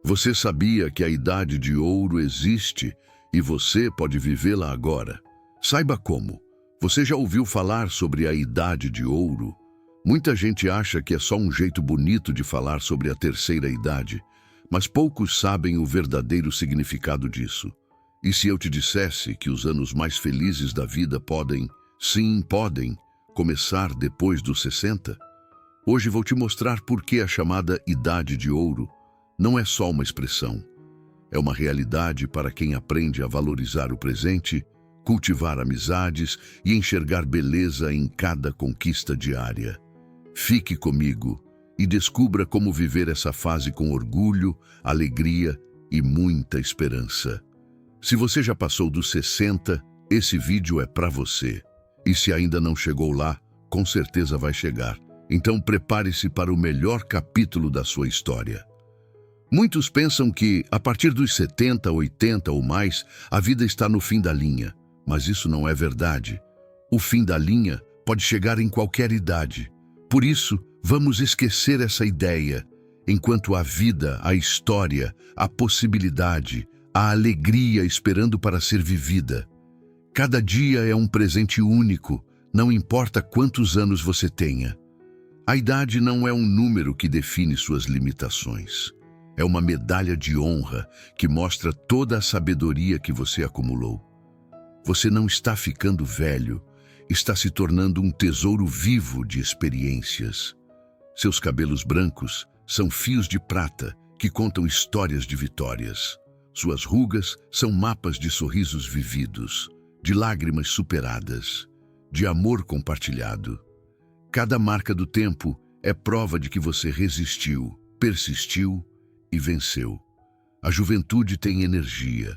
Você sabia que a idade de ouro existe e você pode vivê-la agora? Saiba como. Você já ouviu falar sobre a idade de ouro? Muita gente acha que é só um jeito bonito de falar sobre a terceira idade, mas poucos sabem o verdadeiro significado disso. E se eu te dissesse que os anos mais felizes da vida podem, sim, podem, começar depois dos 60? Hoje vou te mostrar por que a chamada idade de ouro não é só uma expressão. É uma realidade para quem aprende a valorizar o presente, cultivar amizades e enxergar beleza em cada conquista diária. Fique comigo e descubra como viver essa fase com orgulho, alegria e muita esperança. Se você já passou dos 60, esse vídeo é para você. E se ainda não chegou lá, com certeza vai chegar. Então prepare-se para o melhor capítulo da sua história. Muitos pensam que, a partir dos 70, 80 ou mais, a vida está no fim da linha. Mas isso não é verdade. O fim da linha pode chegar em qualquer idade. Por isso, vamos esquecer essa ideia, enquanto a vida, a história, a possibilidade, a alegria esperando para ser vivida. Cada dia é um presente único, não importa quantos anos você tenha. A idade não é um número que define suas limitações. É uma medalha de honra que mostra toda a sabedoria que você acumulou. Você não está ficando velho, está se tornando um tesouro vivo de experiências. Seus cabelos brancos são fios de prata que contam histórias de vitórias. Suas rugas são mapas de sorrisos vividos, de lágrimas superadas, de amor compartilhado. Cada marca do tempo é prova de que você resistiu, persistiu e venceu. A juventude tem energia,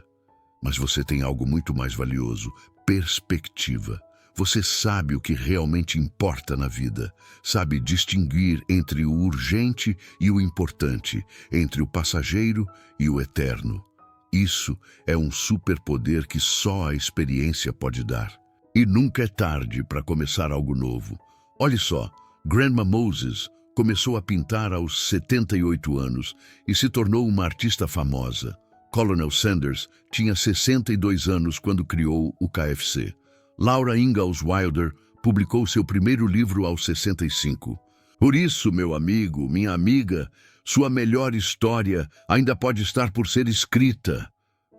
mas você tem algo muito mais valioso: perspectiva. Você sabe o que realmente importa na vida, sabe distinguir entre o urgente e o importante, entre o passageiro e o eterno. Isso é um superpoder que só a experiência pode dar. E nunca é tarde para começar algo novo. Olhe só, Grandma Moses começou a pintar aos 78 anos e se tornou uma artista famosa. Colonel Sanders tinha 62 anos quando criou o KFC. Laura Ingalls Wilder publicou seu primeiro livro aos 65. Por isso, meu amigo, minha amiga, sua melhor história ainda pode estar por ser escrita.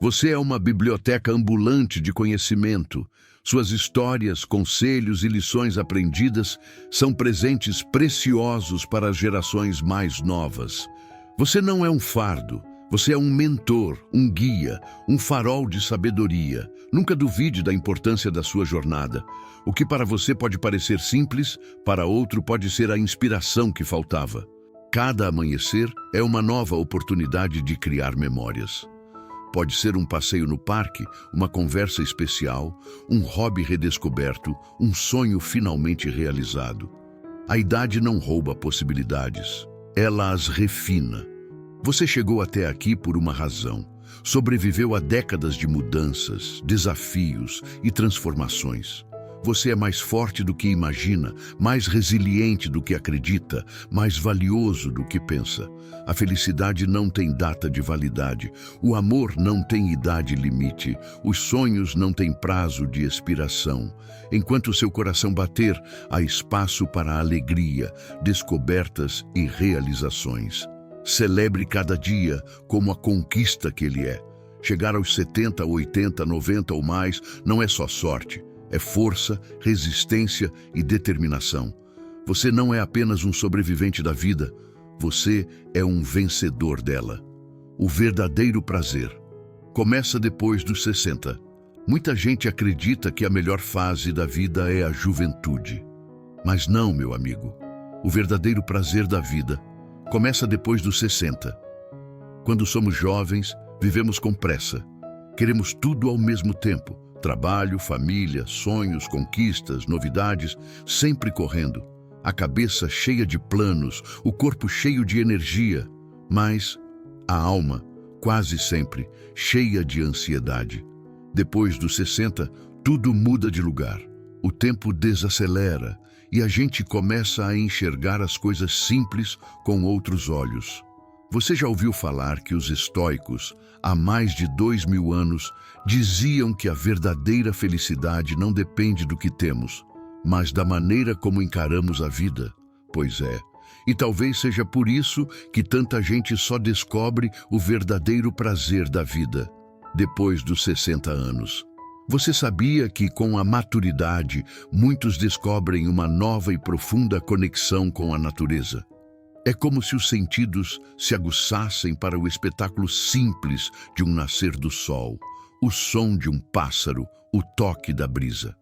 Você é uma biblioteca ambulante de conhecimento. Suas histórias, conselhos e lições aprendidas são presentes preciosos para as gerações mais novas. Você não é um fardo. Você é um mentor, um guia, um farol de sabedoria. Nunca duvide da importância da sua jornada. O que para você pode parecer simples, para outro pode ser a inspiração que faltava. Cada amanhecer é uma nova oportunidade de criar memórias. Pode ser um passeio no parque, uma conversa especial, um hobby redescoberto, um sonho finalmente realizado. A idade não rouba possibilidades, ela as refina. Você chegou até aqui por uma razão. Sobreviveu a décadas de mudanças, desafios e transformações. Você é mais forte do que imagina, mais resiliente do que acredita, mais valioso do que pensa. A felicidade não tem data de validade, o amor não tem idade limite, os sonhos não têm prazo de expiração. Enquanto seu coração bater, há espaço para alegria, descobertas e realizações. Celebre cada dia como a conquista que ele é. Chegar aos 70, 80, 90 ou mais não é só sorte, é força, resistência e determinação. Você não é apenas um sobrevivente da vida, você é um vencedor dela. O verdadeiro prazer começa depois dos 60. Muita gente acredita que a melhor fase da vida é a juventude. Mas não, meu amigo. O verdadeiro prazer da vida começa depois dos 60. Quando somos jovens, vivemos com pressa. Queremos tudo ao mesmo tempo. Trabalho, família, sonhos, conquistas, novidades, sempre correndo. A cabeça cheia de planos, o corpo cheio de energia. Mas a alma, quase sempre, cheia de ansiedade. Depois dos 60, tudo muda de lugar. O tempo desacelera e a gente começa a enxergar as coisas simples com outros olhos. Você já ouviu falar que os estoicos, há mais de 2000 anos, diziam que a verdadeira felicidade não depende do que temos, mas da maneira como encaramos a vida? Pois é, e talvez seja por isso que tanta gente só descobre o verdadeiro prazer da vida depois dos 60 anos. Você sabia que, com a maturidade, muitos descobrem uma nova e profunda conexão com a natureza? É como se os sentidos se aguçassem para o espetáculo simples de um nascer do sol, o som de um pássaro, o toque da brisa.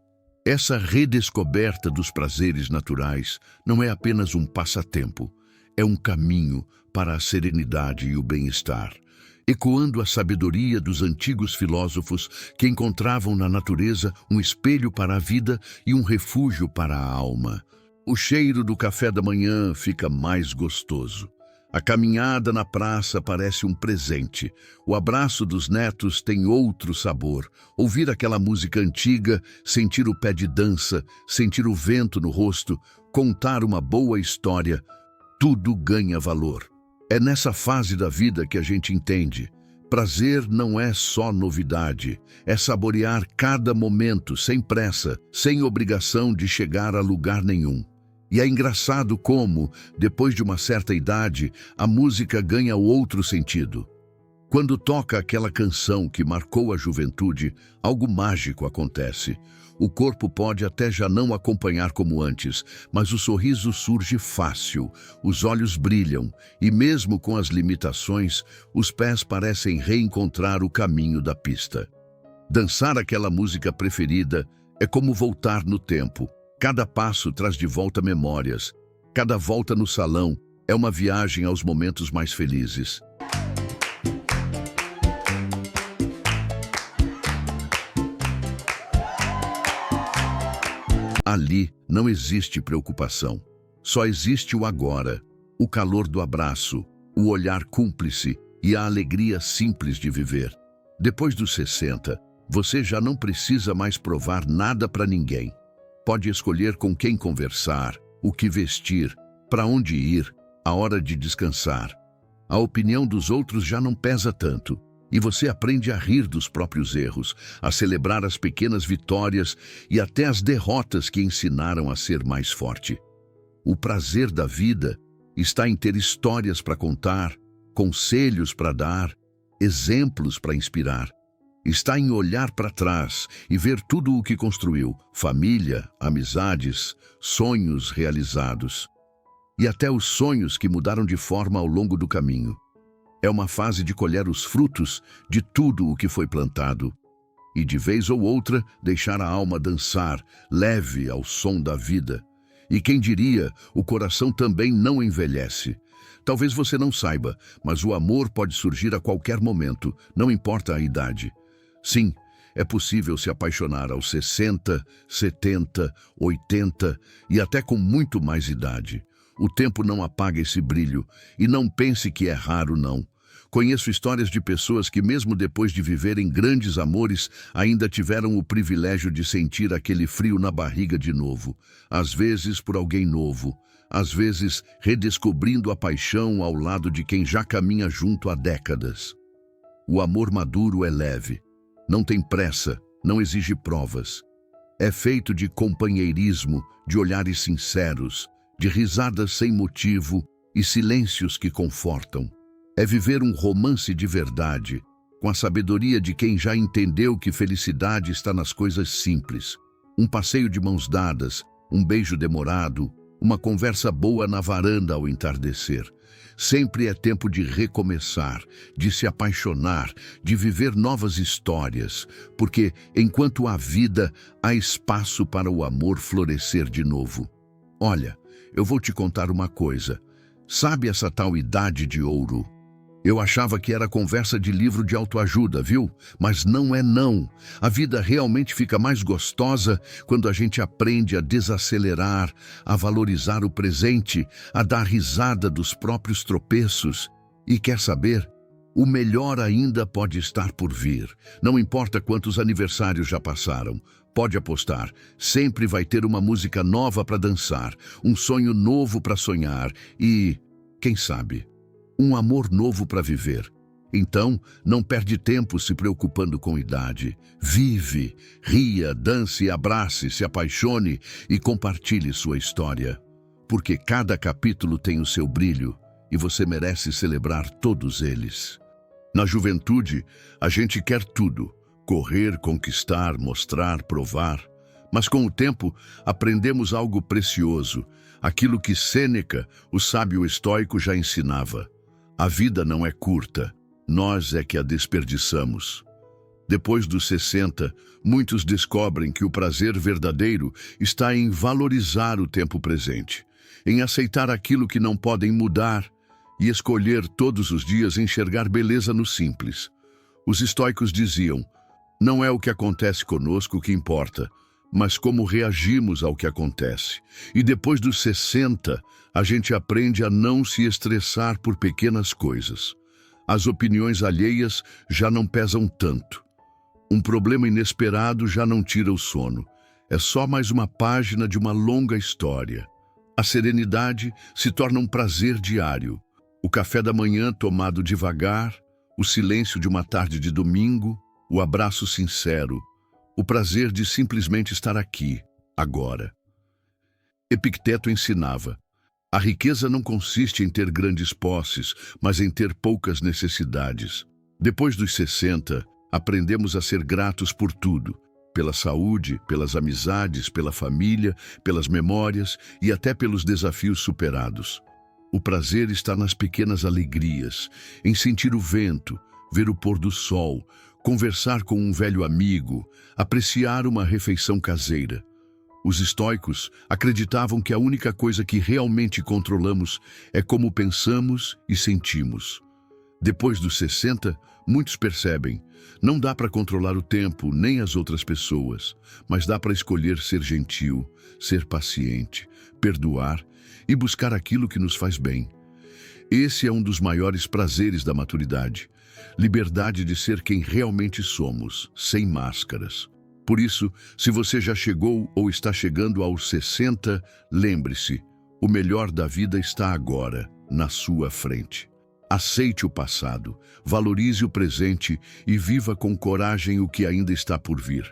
Essa redescoberta dos prazeres naturais não é apenas um passatempo, é um caminho para a serenidade e o bem-estar, ecoando a sabedoria dos antigos filósofos que encontravam na natureza um espelho para a vida e um refúgio para a alma. O cheiro do café da manhã fica mais gostoso. A caminhada na praça parece um presente. O abraço dos netos tem outro sabor. Ouvir aquela música antiga, sentir o pé de dança, sentir o vento no rosto, contar uma boa história, tudo ganha valor. É nessa fase da vida que a gente entende. Prazer não é só novidade, é saborear cada momento sem pressa, sem obrigação de chegar a lugar nenhum. E é engraçado como, depois de uma certa idade, a música ganha outro sentido. Quando toca aquela canção que marcou a juventude, algo mágico acontece. O corpo pode até já não acompanhar como antes, mas o sorriso surge fácil, os olhos brilham e, mesmo com as limitações, os pés parecem reencontrar o caminho da pista. Dançar aquela música preferida é como voltar no tempo. Cada passo traz de volta memórias. Cada volta no salão é uma viagem aos momentos mais felizes. Ali não existe preocupação. Só existe o agora, o calor do abraço, o olhar cúmplice e a alegria simples de viver. Depois dos 60, você já não precisa mais provar nada para ninguém. Pode escolher com quem conversar, o que vestir, para onde ir, a hora de descansar. A opinião dos outros já não pesa tanto, e você aprende a rir dos próprios erros, a celebrar as pequenas vitórias e até as derrotas que ensinaram a ser mais forte. O prazer da vida está em ter histórias para contar, conselhos para dar, exemplos para inspirar. Está em olhar para trás e ver tudo o que construiu, família, amizades, sonhos realizados. E até os sonhos que mudaram de forma ao longo do caminho. É uma fase de colher os frutos de tudo o que foi plantado. E de vez ou outra deixar a alma dançar, leve ao som da vida. E quem diria, o coração também não envelhece. Talvez você não saiba, mas o amor pode surgir a qualquer momento, não importa a idade. Sim, é possível se apaixonar aos 60, 70, 80 e até com muito mais idade. O tempo não apaga esse brilho e não pense que é raro, não. Conheço histórias de pessoas que, mesmo depois de viverem grandes amores, ainda tiveram o privilégio de sentir aquele frio na barriga de novo. Às vezes por alguém novo, às vezes redescobrindo a paixão ao lado de quem já caminha junto há décadas. O amor maduro é leve. Não tem pressa, não exige provas. É feito de companheirismo, de olhares sinceros, de risadas sem motivo e silêncios que confortam. É viver um romance de verdade, com a sabedoria de quem já entendeu que felicidade está nas coisas simples. Um passeio de mãos dadas, um beijo demorado, uma conversa boa na varanda ao entardecer. Sempre é tempo de recomeçar, de se apaixonar, de viver novas histórias, porque, enquanto há vida, há espaço para o amor florescer de novo. Olha, eu vou te contar uma coisa. Sabe essa tal idade de ouro? Eu achava que era conversa de livro de autoajuda, viu? Mas não é não. A vida realmente fica mais gostosa quando a gente aprende a desacelerar, a valorizar o presente, a dar risada dos próprios tropeços. E quer saber? O melhor ainda pode estar por vir. Não importa quantos aniversários já passaram. Pode apostar, sempre vai ter uma música nova para dançar, um sonho novo para sonhar e, quem sabe, um amor novo para viver. Então, não perde tempo se preocupando com idade. Vive, ria, dance, abrace, se apaixone e compartilhe sua história. Porque cada capítulo tem o seu brilho e você merece celebrar todos eles. Na juventude, a gente quer tudo: correr, conquistar, mostrar, provar. Mas com o tempo, aprendemos algo precioso, aquilo que Sêneca, o sábio estoico, já ensinava. A vida não é curta, nós é que a desperdiçamos. Depois dos 60, muitos descobrem que o prazer verdadeiro está em valorizar o tempo presente, em aceitar aquilo que não podem mudar e escolher todos os dias enxergar beleza no simples. Os estoicos diziam: não é o que acontece conosco que importa, mas como reagimos ao que acontece. E depois dos 60, a gente aprende a não se estressar por pequenas coisas. As opiniões alheias já não pesam tanto. Um problema inesperado já não tira o sono. É só mais uma página de uma longa história. A serenidade se torna um prazer diário. O café da manhã tomado devagar, o silêncio de uma tarde de domingo, o abraço sincero, o prazer de simplesmente estar aqui, agora. Epicteto ensinava: a riqueza não consiste em ter grandes posses, mas em ter poucas necessidades. Depois dos 60, aprendemos a ser gratos por tudo: pela saúde, pelas amizades, pela família, pelas memórias e até pelos desafios superados. O prazer está nas pequenas alegrias, em sentir o vento, ver o pôr do sol, conversar com um velho amigo, apreciar uma refeição caseira. Os estoicos acreditavam que a única coisa que realmente controlamos é como pensamos e sentimos. Depois dos 60, muitos percebem: não dá para controlar o tempo nem as outras pessoas, mas dá para escolher ser gentil, ser paciente, perdoar e buscar aquilo que nos faz bem. Esse é um dos maiores prazeres da maturidade: liberdade de ser quem realmente somos, sem máscaras. Por isso, se você já chegou ou está chegando aos 60, lembre-se: o melhor da vida está agora, na sua frente. Aceite o passado, valorize o presente e viva com coragem o que ainda está por vir.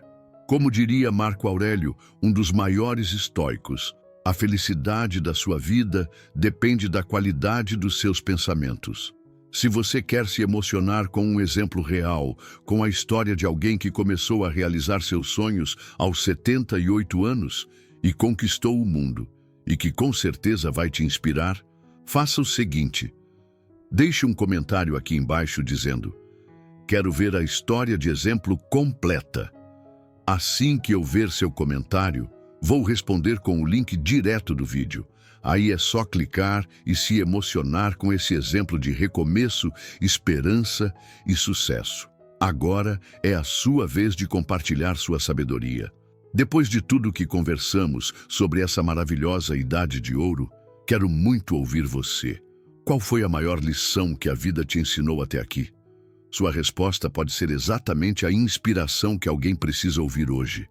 Como diria Marco Aurélio, um dos maiores estoicos, a felicidade da sua vida depende da qualidade dos seus pensamentos. Se você quer se emocionar com um exemplo real, com a história de alguém que começou a realizar seus sonhos aos 78 anos e conquistou o mundo, e que com certeza vai te inspirar, faça o seguinte: deixe um comentário aqui embaixo dizendo: quero ver a história de exemplo completa. Assim que eu ver seu comentário, vou responder com o link direto do vídeo. Aí é só clicar e se emocionar com esse exemplo de recomeço, esperança e sucesso. Agora é a sua vez de compartilhar sua sabedoria. Depois de tudo que conversamos sobre essa maravilhosa idade de ouro, quero muito ouvir você. Qual foi a maior lição que a vida te ensinou até aqui? Sua resposta pode ser exatamente a inspiração que alguém precisa ouvir hoje.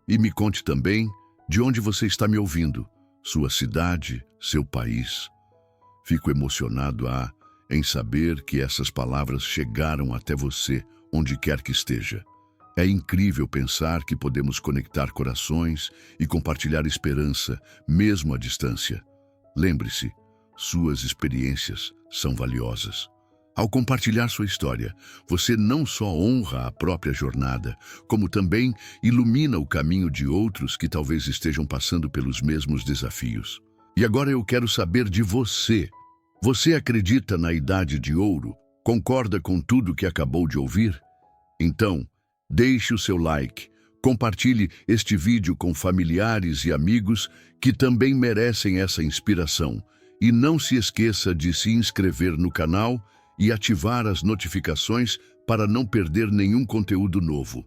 E me conte também de onde você está me ouvindo, sua cidade, seu país. Fico emocionado em saber que essas palavras chegaram até você, onde quer que esteja. É incrível pensar que podemos conectar corações e compartilhar esperança, mesmo à distância. Lembre-se, suas experiências são valiosas. Ao compartilhar sua história, você não só honra a própria jornada, como também ilumina o caminho de outros que talvez estejam passando pelos mesmos desafios. E agora eu quero saber de você. Você acredita na idade de ouro? Concorda com tudo que acabou de ouvir? Então, deixe o seu like, compartilhe este vídeo com familiares e amigos que também merecem essa inspiração. E não se esqueça de se inscrever no canal e ativar as notificações para não perder nenhum conteúdo novo.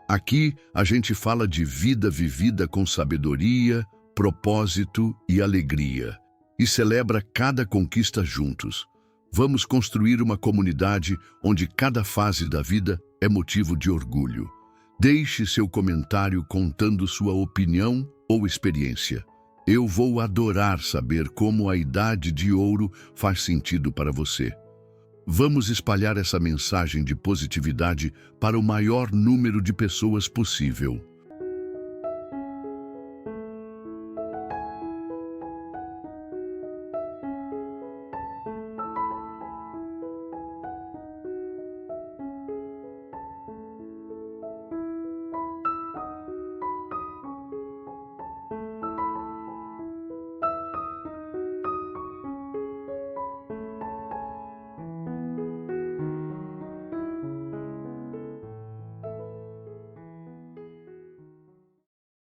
Aqui a gente fala de vida vivida com sabedoria, propósito e alegria. E celebra cada conquista juntos. Vamos construir uma comunidade onde cada fase da vida é motivo de orgulho. Deixe seu comentário contando sua opinião ou experiência. Eu vou adorar saber como a idade de ouro faz sentido para você. Vamos espalhar essa mensagem de positividade para o maior número de pessoas possível.